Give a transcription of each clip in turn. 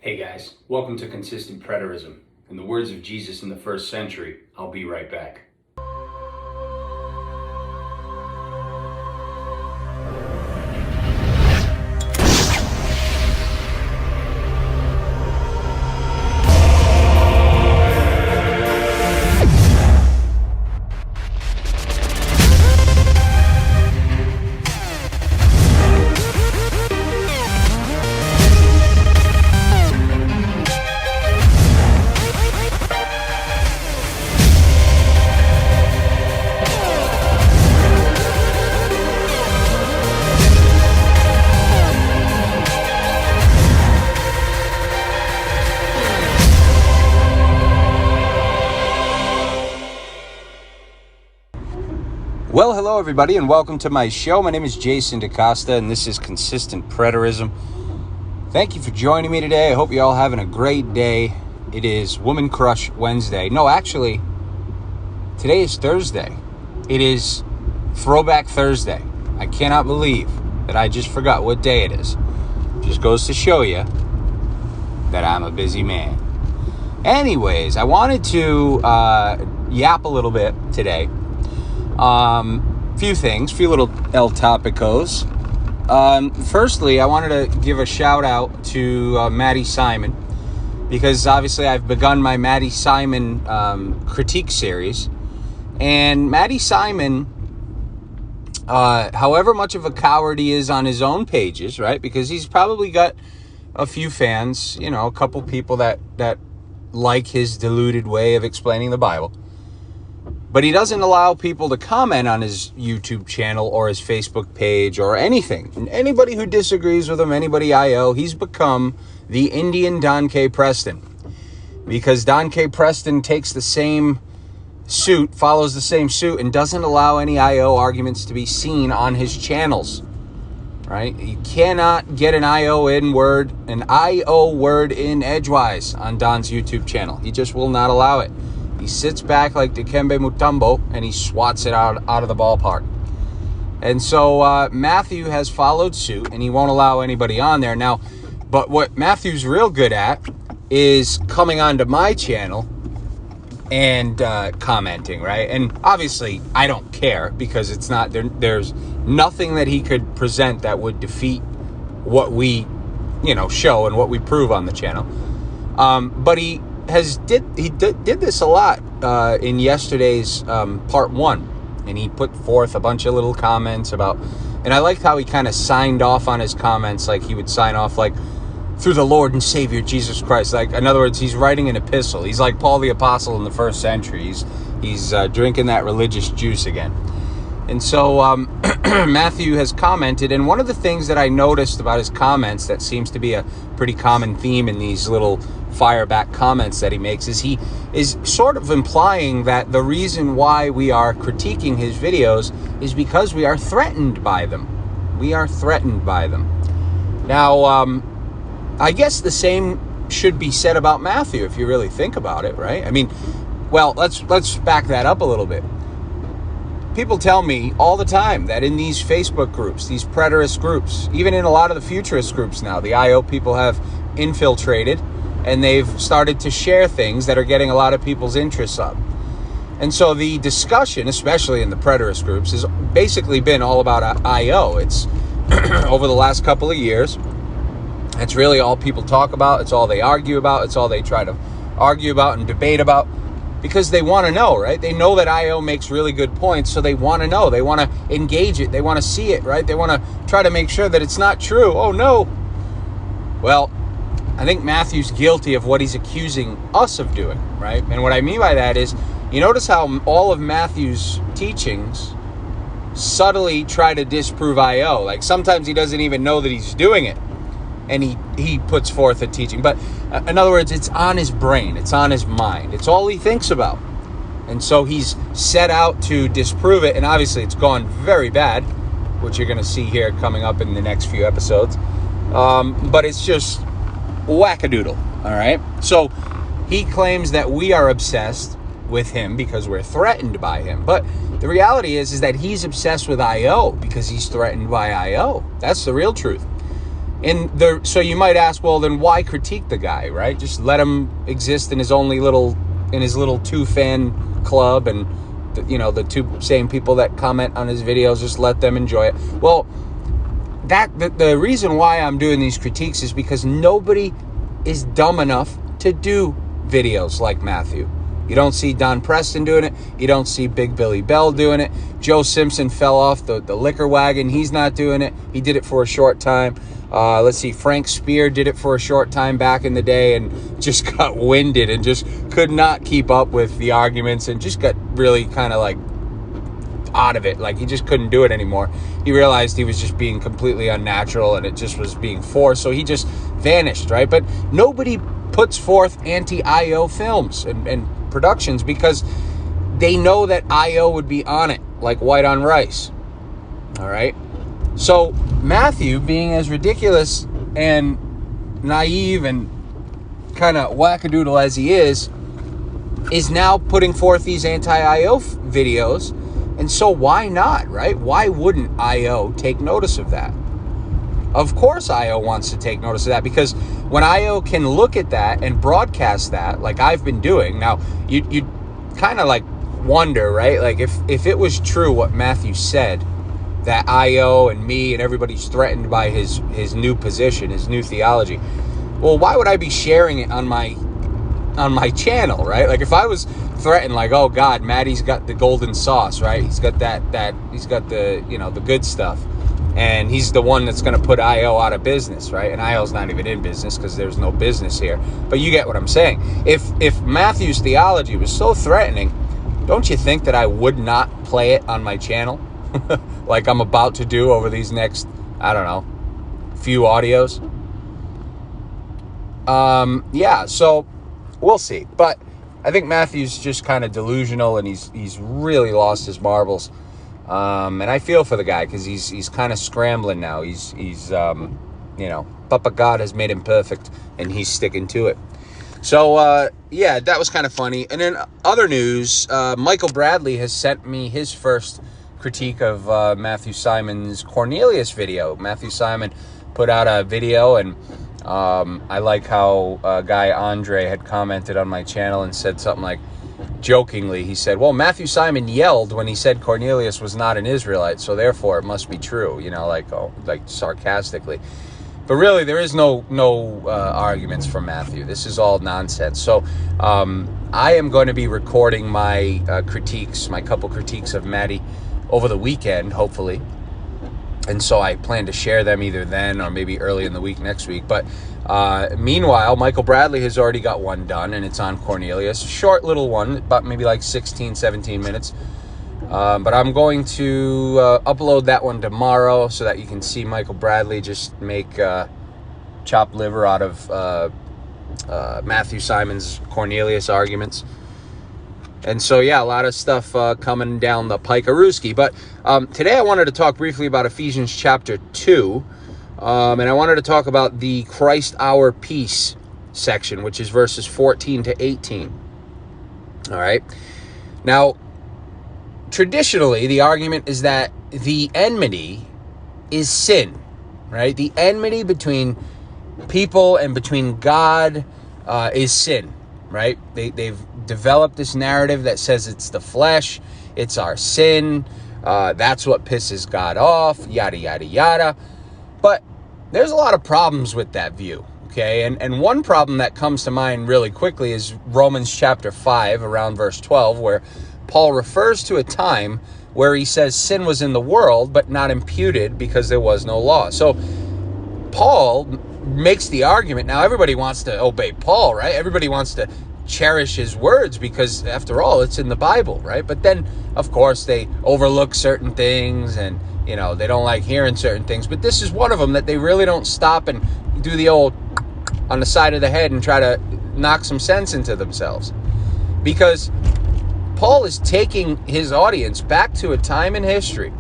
Hey guys, welcome to Consistent Preterism. In the words of Jesus in the first century, I'll be right back. Well, hello everybody and welcome to my show. My name is Jason DaCosta and this is Consistent Preterism. Thank you for joining me today. I hope you're all having a great day. It is Woman Crush Wednesday. No, actually, today is Thursday. It is Throwback Thursday. I cannot believe that I just forgot what day it is. Just goes to show you that I'm a busy man. Anyways, I wanted to yap a little bit today. Few little El Topicos. Firstly, I wanted to give a shout out to Maddie Simon, because obviously I've begun my Maddie Simon critique series, and Maddie Simon, however much of a coward he is on his own pages, right? Because he's probably got a few fans, you know, a couple people that like his deluded way of explaining the Bible. But he doesn't allow people to comment on his YouTube channel or his Facebook page or anything. And anybody who disagrees with him, anybody IO, he's become the Indian Don K. Preston. Because Don K. Preston takes the same suit, follows the same suit, and doesn't allow any IO arguments to be seen on his channels. Right? You cannot get an IO word in edgewise on Don's YouTube channel. He just will not allow it. He sits back like Dikembe Mutombo and he swats it out of the ballpark. And so Matthew has followed suit and he won't allow anybody on there. Now, but what Matthew's real good at is coming onto my channel and commenting, right? And obviously I don't care because it's not there's nothing that he could present that would defeat what we, show and what we prove on the channel. But he did this a lot in yesterday's part one, and he put forth a bunch of little comments about, and I liked how he kind of signed off on his comments, like he would sign off like, through the Lord and Savior Jesus Christ. Like, in other words, he's writing an epistle. He's like Paul the Apostle in the first century. He's drinking that religious juice again. And so Matthew has commented, and one of the things that I noticed about his comments that seems to be a pretty common theme in these little fireback comments that he makes is he is sort of implying that the reason why we are critiquing his videos is because we are threatened by them. We are threatened by them. Now, I guess the same should be said about Matthew if you really think about it, right? I mean, well, let's back that up a little bit. People tell me all the time that in these Facebook groups, these preterist groups, even in a lot of the futurist groups now, the IO people have infiltrated and they've started to share things that are getting a lot of people's interests up. And so the discussion, especially in the preterist groups, has basically been all about IO. It's over the last couple of years, that's really all people talk about. It's all they argue about. It's all they try to argue about and debate about. Because they want to know, right? They know that IO makes really good points, so they want to know. They want to engage it. They want to see it, right? They want to try to make sure that it's not true. Oh, no. Well, I think Matthew's guilty of what he's accusing us of doing, right? And what I mean by that is, you notice how all of Matthew's teachings subtly try to disprove IO. Like, sometimes he doesn't even know that he's doing it. And he puts forth a teaching. But in other words, it's on his brain. It's on his mind. It's all he thinks about. And so he's set out to disprove it. And obviously it's gone very bad, which you're going to see here coming up in the next few episodes. But it's just wackadoodle. All right. So he claims that we are obsessed with him because we're threatened by him. But the reality is that he's obsessed with IO because he's threatened by IO. That's the real truth. So you might ask, well, then why critique the guy, right? Just let him exist in his little 2-fan club, and the two same people that comment on his videos, just let them enjoy it. Well, the reason why I'm doing these critiques is because nobody is dumb enough to do videos like Matthew. You don't see Don Preston doing it. You don't see Big Billy Bell doing it. Joe Simpson fell off the liquor wagon. He's not doing it. He did it for a short time. Let's see, Frank Spear did it for a short time back in the day and just got winded and just could not keep up with the arguments and just got really kind of like out of it. Like, he just couldn't do it anymore. He realized he was just being completely unnatural and it just was being forced. So he just vanished, right? But nobody puts forth anti-IO films and productions because they know that IO would be on it like white on rice. All right. So Matthew, being as ridiculous and naive and kind of wackadoodle as he is now putting forth these anti-IO videos. And so why not, right? Why wouldn't IO take notice of that? Of course IO wants to take notice of that, because when IO can look at that and broadcast that, like I've been doing, now you kind of like wonder, right? Like if it was true what Matthew said, that IO and me and everybody's threatened by his new position, his new theology, well, why would I be sharing it on my channel, right? Like if I was threatened, like, oh God, Maddie's got the golden sauce, right? He's got he's got the the good stuff, and he's the one that's going to put IO out of business, right? And IO's not even in business because there's no business here. But you get what I'm saying. If Matthew's theology was so threatening, don't you think that I would not play it on my channel like I'm about to do over these next, I don't know, few audios? Yeah, so we'll see. But I think Matthew's just kind of delusional, and he's really lost his marbles. And I feel for the guy because he's kind of scrambling now. He's Papa God has made him perfect, and he's sticking to it. So yeah, that was kind of funny. And in other news, Michael Bradley has sent me his first critique of Matthew Simon's Cornelius video. Matthew Simon put out a video, and I like how guy Andre had commented on my channel and said something like, jokingly, he said, well, Matthew Simon yelled when he said Cornelius was not an Israelite, so therefore it must be true, like sarcastically. But really, there is no arguments from Matthew. This is all nonsense. So I am going to be recording my critiques, my couple critiques of Maddie over the weekend, hopefully. And so I plan to share them either then or maybe early in the week next week. But meanwhile, Michael Bradley has already got one done, and it's on Cornelius. Short little one, about maybe like 16, 17 minutes. But I'm going to upload that one tomorrow so that you can see Michael Bradley just make chopped liver out of Matthew Simon's Cornelius arguments. And so, yeah, a lot of stuff coming down the pike-a-rooski. But today I wanted to talk briefly about Ephesians chapter 2. And I wanted to talk about the Christ Our Peace section, which is verses 14 to 18. All right. Now, traditionally, the argument is that the enmity is sin, right? The enmity between people and between God is sin, right? They've developed this narrative that says it's the flesh, it's our sin, that's what pisses God off, yada, yada, yada. But there's a lot of problems with that view, okay? And one problem that comes to mind really quickly is Romans chapter 5, around verse 12, where Paul refers to a time where he says sin was in the world, but not imputed because there was no law. So Paul makes the argument. Now, everybody wants to obey Paul, right? Everybody wants to cherish his words because, after all, it's in the Bible, right? But then, of course, they overlook certain things and, they don't like hearing certain things. But this is one of them that they really don't stop and do the old on the side of the head and try to knock some sense into themselves. Because Paul is taking his audience back to a time in history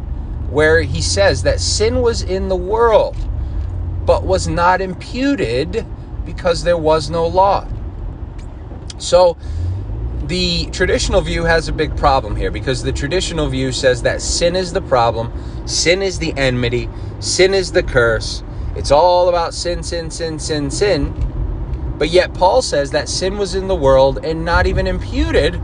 where he says that sin was in the world, but was not imputed because there was no law. So the traditional view has a big problem here, because the traditional view says that sin is the problem, sin is the enmity, sin is the curse, It's all about sin, sin, sin, sin, sin. But yet Paul says that sin was in the world and not even imputed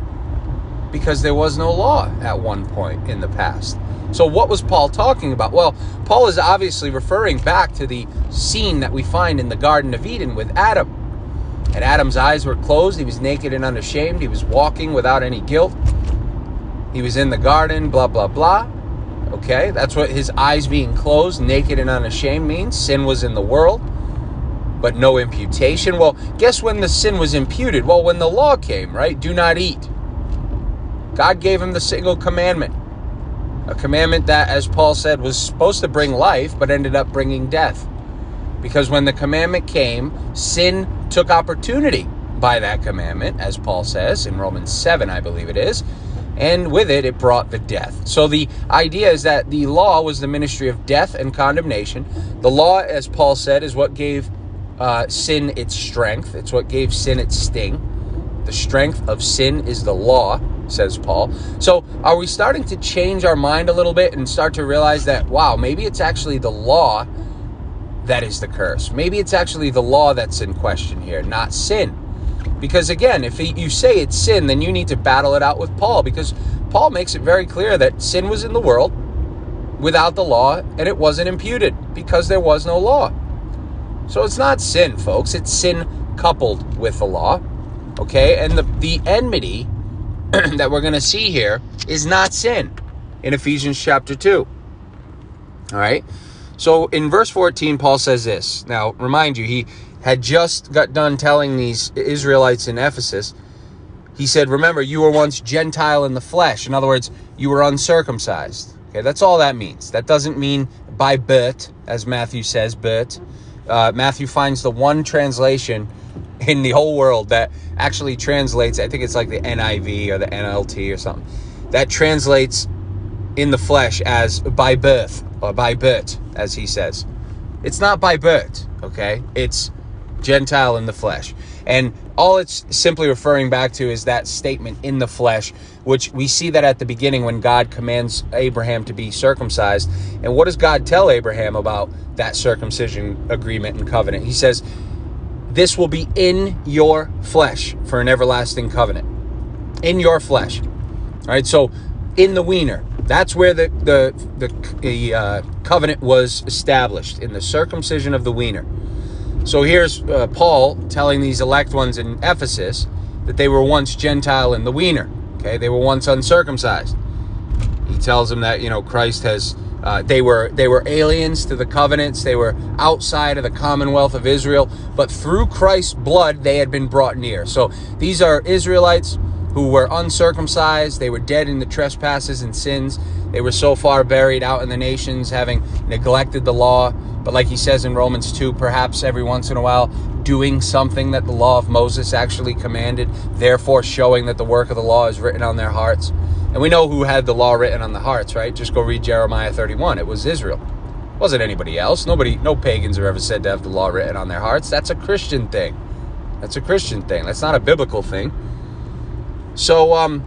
because there was no law at one point in the past. So what was Paul talking about? Well, Paul is obviously referring back to the scene that we find in the Garden of Eden with Adam. And Adam's eyes were closed. He was naked and unashamed. He was walking without any guilt. He was in the garden, blah, blah, blah. Okay, that's what his eyes being closed, naked and unashamed means. Sin was in the world, but no imputation. Well, guess when the sin was imputed? Well, when the law came, right? Do not eat. God gave him the single commandment. A commandment that, as Paul said, was supposed to bring life, but ended up bringing death. Because when the commandment came, sin took opportunity by that commandment, as Paul says in Romans 7, I believe it is. And with it, it brought the death. So the idea is that the law was the ministry of death and condemnation. The law, as Paul said, is what gave sin its strength. It's what gave sin its sting. The strength of sin is the law, says Paul. So are we starting to change our mind a little bit and start to realize that, wow, maybe it's actually the law that is the curse. Maybe it's actually the law that's in question here, not sin. Because again, if you say it's sin, then you need to battle it out with Paul, because Paul makes it very clear that sin was in the world without the law, and it wasn't imputed because there was no law. So it's not sin, folks. It's sin coupled with the law. Okay, and the enmity that we're going to see here is not sin in Ephesians chapter 2. All right. So in verse 14, Paul says this. Now, remind you, he had just got done telling these Israelites in Ephesus. He said, remember, you were once Gentile in the flesh. In other words, you were uncircumcised. Okay, that's all that means. That doesn't mean by birth, as Matthew says, birth. Matthew finds the one translation in the whole world that actually translates, I think it's like the NIV or the NLT or something, that translates in the flesh as by birth or by birth, as he says. It's not by birth, okay? It's Gentile in the flesh. And all it's simply referring back to is that statement, in the flesh, which we see that at the beginning when God commands Abraham to be circumcised. And what does God tell Abraham about that circumcision agreement and covenant? He says, this will be in your flesh for an everlasting covenant. In your flesh. All right, so in the wiener. That's where the covenant was established, in the circumcision of the wiener. So here's Paul telling these elect ones in Ephesus that they were once Gentile in the wiener. Okay, they were once uncircumcised. He tells them that, Christ has, they were aliens to the covenants. They were outside of the commonwealth of Israel, but through Christ's blood, they had been brought near. So these are Israelites who were uncircumcised. They were dead in the trespasses and sins. They were so far buried out in the nations, having neglected the law. But like he says in Romans 2, perhaps every once in a while, doing something that the law of Moses actually commanded, therefore showing that the work of the law is written on their hearts. And we know who had the law written on the hearts, right? Just go read Jeremiah 31. It was Israel. It wasn't anybody else. No pagans are ever said to have the law written on their hearts. That's a Christian thing. That's a Christian thing. That's not a biblical thing. So,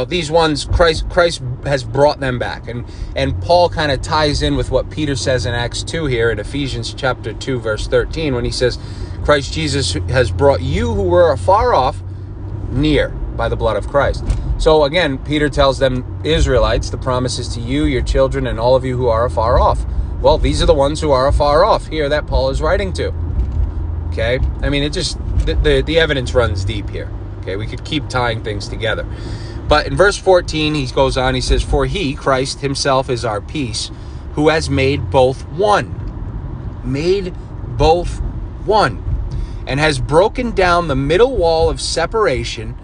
these ones, Christ has brought them back. And Paul kind of ties in with what Peter says in Acts 2 here in Ephesians chapter 2, verse 13, when he says, Christ Jesus has brought you who were afar off near by the blood of Christ. So again, Peter tells them, Israelites, the promise is to you, your children, and all of you who are afar off. Well, these are the ones who are afar off here that Paul is writing to. Okay? I mean, it just, the evidence runs deep here. Okay? We could keep tying things together. But in verse 14, he goes on, he says, for he, Christ himself, is our peace, who has made both one. Made both one. And has broken down the middle wall of separation,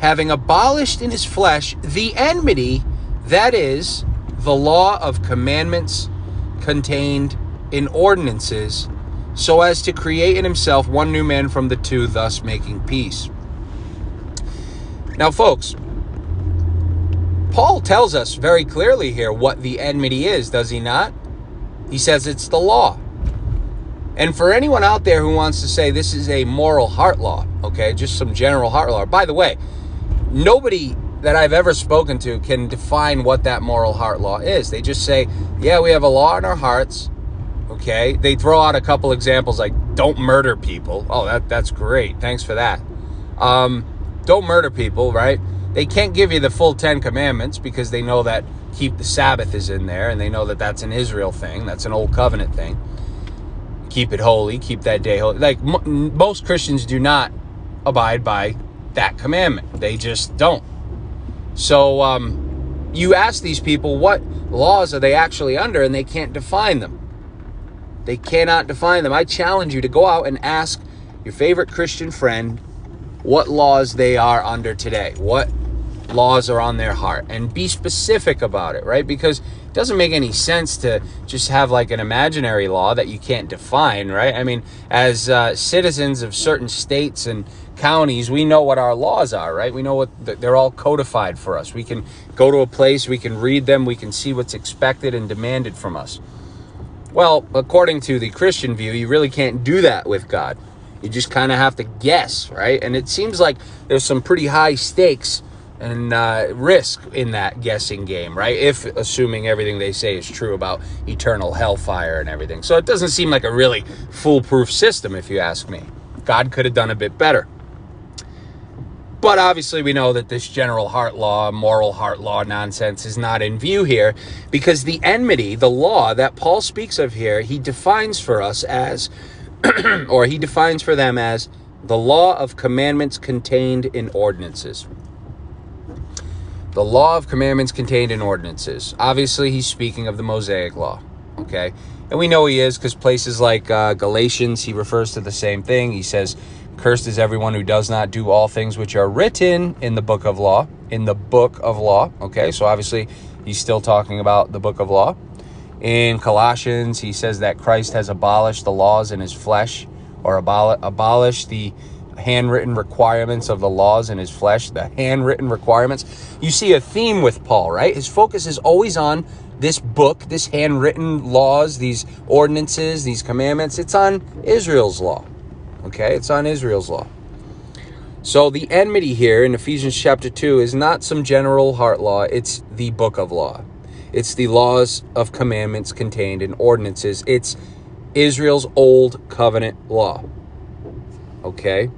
having abolished in his flesh the enmity, that is, the law of commandments contained in ordinances, so as to create in himself one new man from the two, thus making peace. Now, folks, Paul tells us very clearly here what the enmity is, does he not? He says it's the law. And for anyone out there who wants to say this is a moral heart law, okay, just some general heart law. By the way, nobody that I've ever spoken to can define what that moral heart law is. They just say, yeah, we have a law in our hearts, Okay, they throw out a couple examples like don't murder people. Oh, that's great. Thanks for that. Don't murder people, right? They can't give you the full 10 commandments because they know that keep the Sabbath is in there, and they know that that's an Israel thing. That's an old covenant thing. Keep it holy, keep that day holy. Like most Christians do not abide by that commandment. They just don't. So you ask these people what laws are they actually under, and they can't define them. They cannot define them. I challenge you to go out and ask your favorite Christian friend what laws they are under today. What laws are on their heart, and be specific about it, right? Because it doesn't make any sense to just have like an imaginary law that you can't define, right? I mean, as citizens of certain states and counties, we know what our laws are, right? We know what they're all codified for us. We can go to a place, we can read them, we can see what's expected and demanded from us. Well, according to the Christian view, you really can't do that with God. You just kind of have to guess, right? And it seems like there's some pretty high stakes and risk in that guessing game, right? If assuming everything they say is true about eternal hellfire and everything. So it doesn't seem like a really foolproof system, if you ask me. God could have done a bit better. But obviously we know that this general heart law, moral heart law nonsense is not in view here, because the enmity, the law that Paul speaks of here, he defines for us as, or he defines for them as, the law of commandments contained in ordinances. The law of commandments contained in ordinances. Obviously, he's speaking of the Mosaic law, okay? And we know he is because places like Galatians, he refers to the same thing. He says, cursed is everyone who does not do all things which are written in the book of law. In the book of law, okay? So obviously, he's still talking about the book of law. In Colossians, he says that Christ has abolished the laws in his flesh, or abolished the handwritten requirements of the laws in his flesh, the handwritten requirements. You see a theme with Paul, right? His focus is always on this book, this handwritten laws, these ordinances, these commandments. It's on Israel's law, okay? It's on Israel's law. So the enmity here in Ephesians chapter 2 is not some general heart law. It's the book of law. It's the laws of commandments contained in ordinances. It's Israel's old covenant law, okay?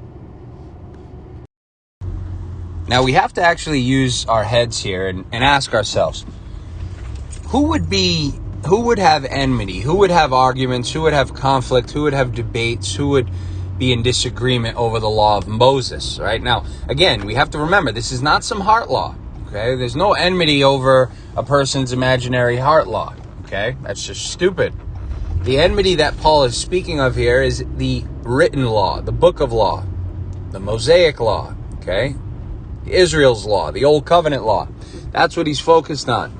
Now, we have to actually use our heads here and ask ourselves, who would have enmity? Who would have arguments? Who would have conflict? Who would have debates? Who would be in disagreement over the law of Moses, right? Now, again, we have to remember, this is not some heart law, okay? There's no enmity over a person's imaginary heart law, okay? That's just stupid. The enmity that Paul is speaking of here is the written law, the book of law, the Mosaic law, okay? Israel's law, the old covenant law. That's what he's focused on.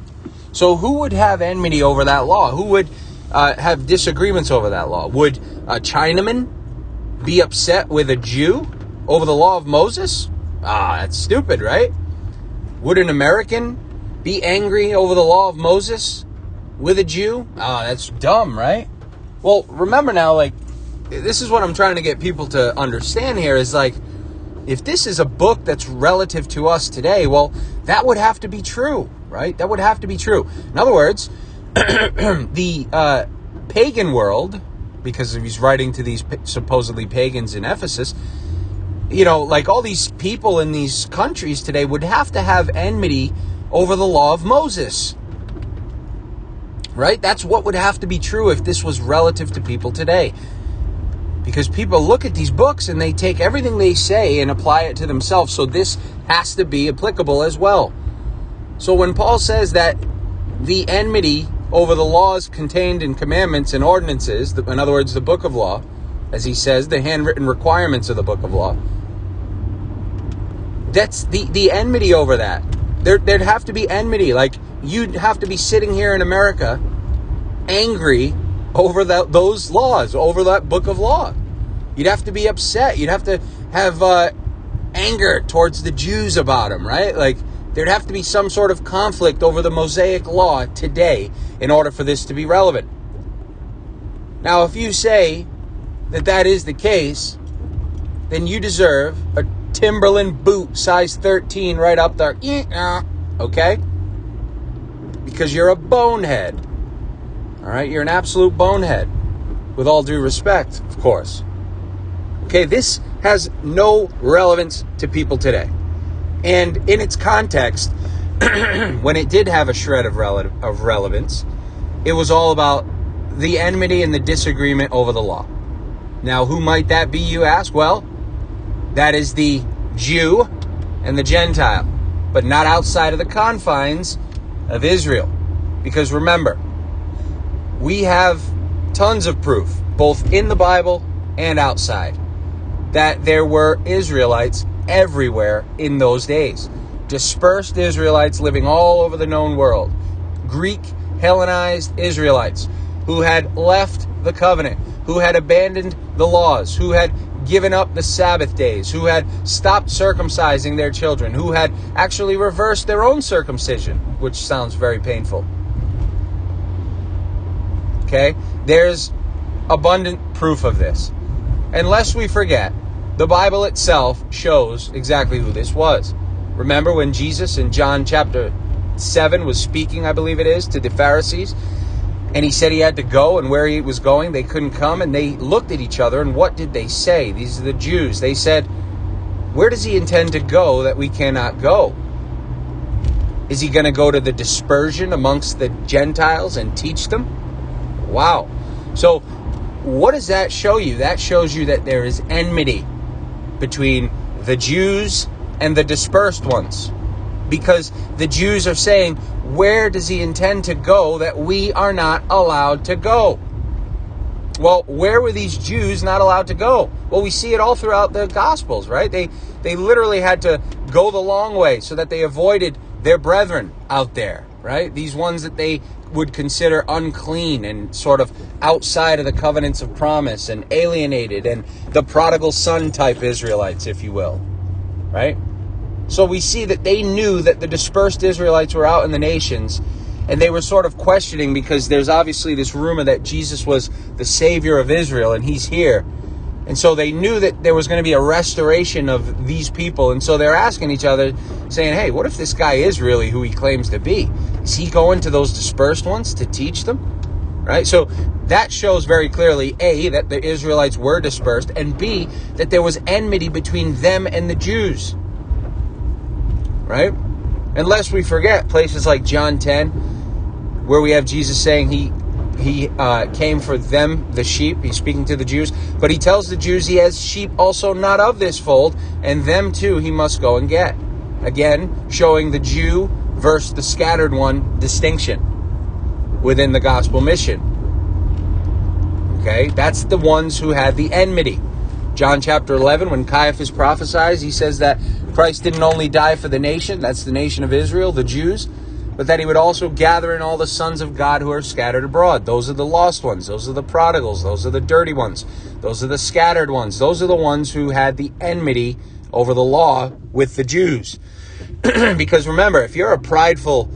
So who would have enmity over that law? Who would have disagreements over that law? Would a Chinaman be upset with a Jew over the law of Moses? That's stupid, right? Would an American be angry over the law of Moses with a Jew? That's dumb, right? Well, remember now, like, this is what I'm trying to get people to understand here is like, if this is a book that's relative to us today, well, that would have to be true, right? That would have to be true. In other words, the pagan world, because he's writing to these supposedly pagans in Ephesus, you know, like all these people in these countries today would have to have enmity over the law of Moses, right? That's what would have to be true if this was relative to people today. Because people look at these books and they take everything they say and apply it to themselves. So this has to be applicable as well. So when Paul says that the enmity over the laws contained in commandments and ordinances, in other words, the book of law, as he says, the handwritten requirements of the book of law, that's the enmity over that. There'd have to be enmity. Like, you'd have to be sitting here in America angry over those laws, over that book of law. You'd have to be upset. You'd have to have anger towards the Jews about them, right? Like, there'd have to be some sort of conflict over the Mosaic law today in order for this to be relevant. Now, if you say that that is the case, then you deserve a Timberland boot size 13 right up there, okay? Because you're a bonehead. All right, you're an absolute bonehead. with all due respect, of course. Okay, this has no relevance to people today. And in its context, when it did have a shred of relevance, it was all about the enmity and the disagreement over the law. Now, who might that be, you ask? Well, that is the Jew and the Gentile, but not outside of the confines of Israel. Because remember, we have tons of proof, both in the Bible and outside, that there were Israelites everywhere in those days. Dispersed Israelites living all over the known world. Greek, Hellenized Israelites who had left the covenant, who had abandoned the laws, who had given up the Sabbath days, who had stopped circumcising their children, who had actually reversed their own circumcision, which sounds very painful. Okay? There's abundant proof of this. And lest we forget, the Bible itself shows exactly who this was. Remember when Jesus in John chapter 7 was speaking, I believe it is, to the Pharisees, and he said he had to go, and where he was going, they couldn't come, and they looked at each other, and what did they say? These are the Jews. They said, where does he intend to go that we cannot go? Is he going to go to the dispersion amongst the Gentiles and teach them? Wow. So what does that show you? That shows you that there is enmity between the Jews and the dispersed ones. Because the Jews are saying, where does he intend to go that we are not allowed to go? Well, where were these Jews not allowed to go? Well, we see it all throughout the Gospels, right? They literally had to go the long way so that they avoided their brethren out there, right? These ones that they would consider unclean and sort of outside of the covenants of promise and alienated, and the prodigal son type Israelites, if you will, right? So we see that they knew that the dispersed Israelites were out in the nations, and they were sort of questioning, because there's obviously this rumor that Jesus was the Savior of Israel and he's here. And so they knew that there was going to be a restoration of these people. And so they're asking each other, saying, hey, what if this guy is really who he claims to be? Is he going to those dispersed ones to teach them? Right? So that shows very clearly, A, that the Israelites were dispersed, and B, that there was enmity between them and the Jews. Right? Unless we forget places like John 10, where we have Jesus saying he came for them, the sheep. He's speaking to the Jews. But he tells the Jews he has sheep also not of this fold, and them too he must go and get. Again, showing the Jew versus the scattered one distinction within the gospel mission. Okay? That's the ones who had the enmity. John chapter 11, when Caiaphas prophesies, he says that Christ didn't only die for the nation, that's the nation of Israel, the Jews, but that he would also gather in all the sons of God who are scattered abroad. Those are the lost ones. Those are the prodigals. Those are the dirty ones. Those are the scattered ones. Those are the ones who had the enmity over the law with the Jews. Because remember, if you're a prideful,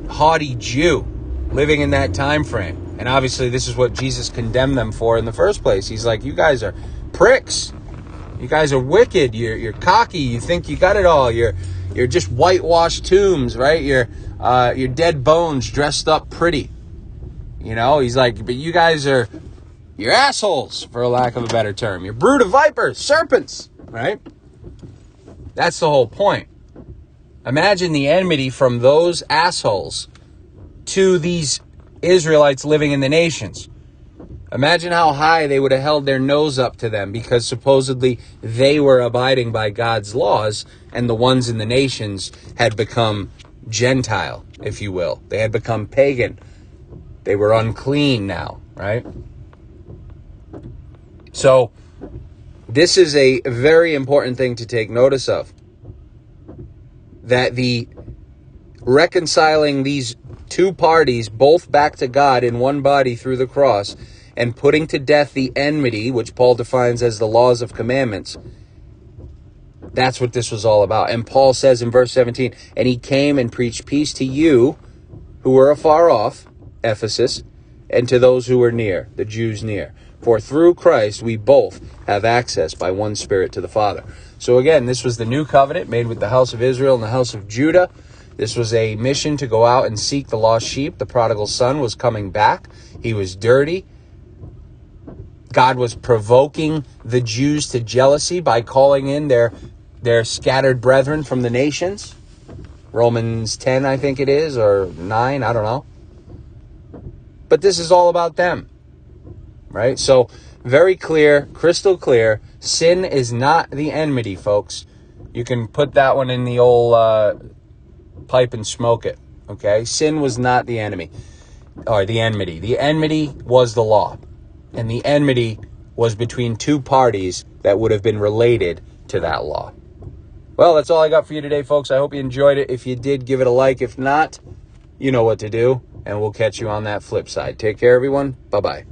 haughty Jew living in that time frame, and obviously this is what Jesus condemned them for in the first place. He's like, you guys are pricks. You guys are wicked. You're cocky. You think you got it all. You're just whitewashed tombs, right? You're dead bones dressed up pretty. You know, he's like, but you guys you're assholes, for a lack of a better term. You're brood of vipers, serpents, right? That's the whole point. Imagine the enmity from those assholes to these Israelites living in the nations. Imagine how high they would have held their nose up to them, because supposedly they were abiding by God's laws, and the ones in the nations had become Gentile, if you will. They had become pagan. They were unclean now, right? So this is a very important thing to take notice of. That the reconciling these two parties both back to God in one body through the cross, and putting to death the enmity, which Paul defines as the laws of commandments. That's what this was all about. And Paul says in verse 17, and he came and preached peace to you who were afar off, Ephesus, and to those who were near, the Jews near. For through Christ we both have access by one Spirit to the Father. So again, this was the new covenant made with the house of Israel and the house of Judah. This was a mission to go out and seek the lost sheep. The prodigal son was coming back. He was dirty. God was provoking the Jews to jealousy by calling in their scattered brethren from the nations. Romans 10, I think it is, or 9, I don't know. But this is all about them, right? So very clear, crystal clear, sin is not the enmity, folks. You can put that one in the old pipe and smoke it, okay? Sin was not the enemy, or the enmity. The enmity was the law, and the enmity was between two parties that would have been related to that law. Well, that's all I got for you today, folks. I hope you enjoyed it. If you did, give it a like. If not, you know what to do, and we'll catch you on that flip side. Take care, everyone. Bye-bye.